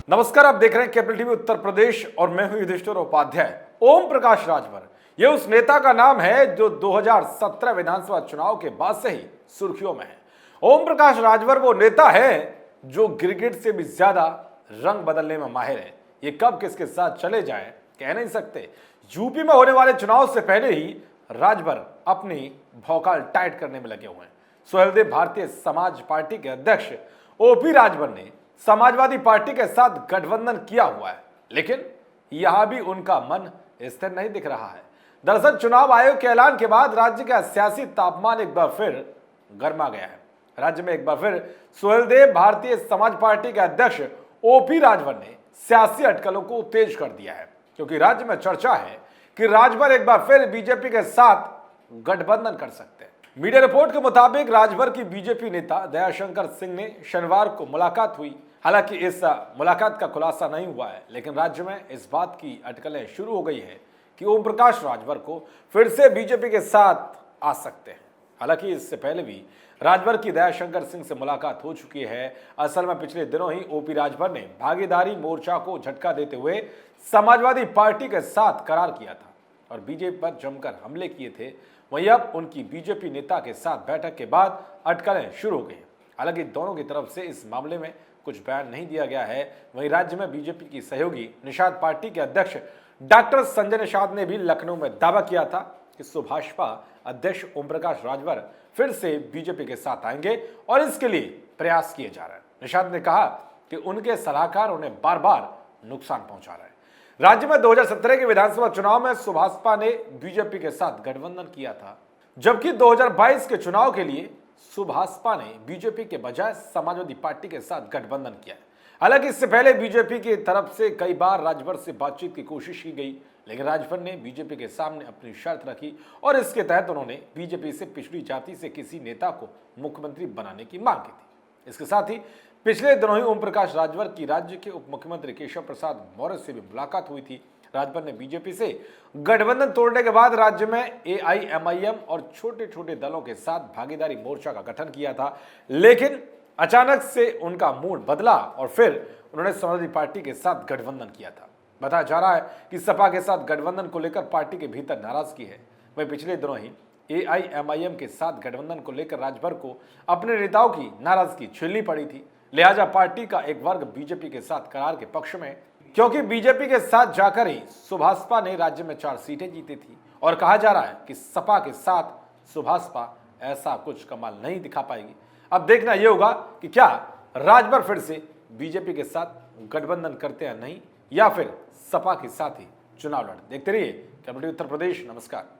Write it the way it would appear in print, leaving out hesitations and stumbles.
नमस्कार, आप देख रहे हैं कैपिटल टीवी उत्तर प्रदेश और मैं हूं युधिष्ठिर उपाध्याय। ओम प्रकाश राजभर ये उस नेता का नाम है जो 2017 विधानसभा चुनाव के बाद से ही सुर्खियों में है। ओम प्रकाश राजभर वो नेता है जो क्रिकेट से भी ज्यादा रंग बदलने में माहिर है। ये कब किसके साथ चले जाए कह नहीं सकते। यूपी में होने वाले चुनाव से पहले ही राजभर अपनी भौकाल टाइट करने में लगे हुए हैं। सुहेलदेव भारतीय समाज पार्टी के अध्यक्ष ओपी राजभर ने समाजवादी पार्टी के साथ गठबंधन किया हुआ है, लेकिन यहां भी उनका मन स्थिर नहीं दिख रहा है। दरअसल चुनाव आयोग के ऐलान के बाद राज्य का सियासी तापमान एक बार फिर गर्मा गया है। राज्य में एक बार फिर सुहेलदेव भारतीय समाज पार्टी के अध्यक्ष ओपी राजभर ने सियासी अटकलों को तेज कर दिया है, क्योंकि राज्य में चर्चा है कि राजभर एक बार फिर बीजेपी के साथ गठबंधन कर सकते हैं। मीडिया रिपोर्ट के मुताबिक राजभर की बीजेपी नेता दयाशंकर सिंह ने शनिवार को मुलाकात हुई। हालांकि इस मुलाकात का खुलासा नहीं हुआ है, लेकिन राज्य में इस बात की अटकलें शुरू हो गई है कि ओम प्रकाश राजभर को फिर से बीजेपी के साथ आ सकते हैं। हालांकि इससे पहले भी राजभर की दयाशंकर सिंह से मुलाकात हो चुकी है। असल में पिछले दिनों ही ओपी राजभर ने भागीदारी मोर्चा को झटका देते हुए समाजवादी पार्टी के साथ करार किया था और बीजेपी पर जमकर हमले किए थे। वहीं अब उनकी बीजेपी नेता के साथ बैठक के बाद अटकलें शुरू हो गई। हालांकि दोनों की तरफ से इस मामले में कुछ बयान नहीं दिया गया है। वहीं राज्य में बीजेपी की सहयोगी निषाद पार्टी के अध्यक्ष डॉक्टर संजय निषाद ने भी लखनऊ में दावा किया था कि सुभाषपा अध्यक्ष ओम प्रकाश राजभर फिर से बीजेपी के साथ आएंगे और इसके लिए प्रयास किए जा रहे हैं। निषाद ने कहा कि उनके सलाहकार उन्हें बार बार नुकसान पहुंचा रहे हैं। राज्य में 2017 के विधानसभा चुनाव में सुभाषपा ने बीजेपी के साथ गठबंधन किया था, जबकि 2022 के चुनाव के लिए सुभाषपा ने बीजेपी के बजाय समाजवादी पार्टी के साथ गठबंधन किया है। हालांकि इससे पहले बीजेपी की तरफ से कई बार राजभर से बातचीत की कोशिश की गई, लेकिन राजभर ने बीजेपी के सामने अपनी शर्त रखी और इसके तहत उन्होंने बीजेपी से पिछड़ी जाति से किसी नेता को मुख्यमंत्री बनाने की मांग की थी। इसके साथ ही पिछले दिनों ही ओम प्रकाश राजभर की राज्य के उप मुख्यमंत्री केशव प्रसाद मौर्य से भी मुलाकात हुई थी। राजभर ने बीजेपी से गठबंधन तोड़ने के बाद राज्य में एआईएमआईएम और छोटे छोटे दलों के साथ भागीदारी मोर्चा का गठन किया था, लेकिन अचानक से उनका मूड बदला और फिर उन्होंने समाजवादी पार्टी के साथ गठबंधन किया था। बताया जा रहा है कि सपा के साथ गठबंधन को लेकर पार्टी के भीतर नाराजगी है। वहीं पिछले दिनों ही एआईएमआईएम के साथ गठबंधन को लेकर राजभर को अपने नेताओं की नाराजगी झेलनी पड़ी थी। लिहाजा पार्टी का एक वर्ग बीजेपी के साथ करार के पक्ष में, क्योंकि बीजेपी के साथ जाकर ही सुभाषपा ने राज्य में 4 सीटें जीती थी और कहा जा रहा है कि सपा के साथ सुभाषपा ऐसा कुछ कमाल नहीं दिखा पाएगी। अब देखना यह होगा कि क्या राजभर फिर से बीजेपी के साथ गठबंधन करते हैं नहीं, या फिर सपा के साथ ही चुनाव लड़। देखते रहिए कैपिटल टीवी उत्तर प्रदेश। नमस्कार।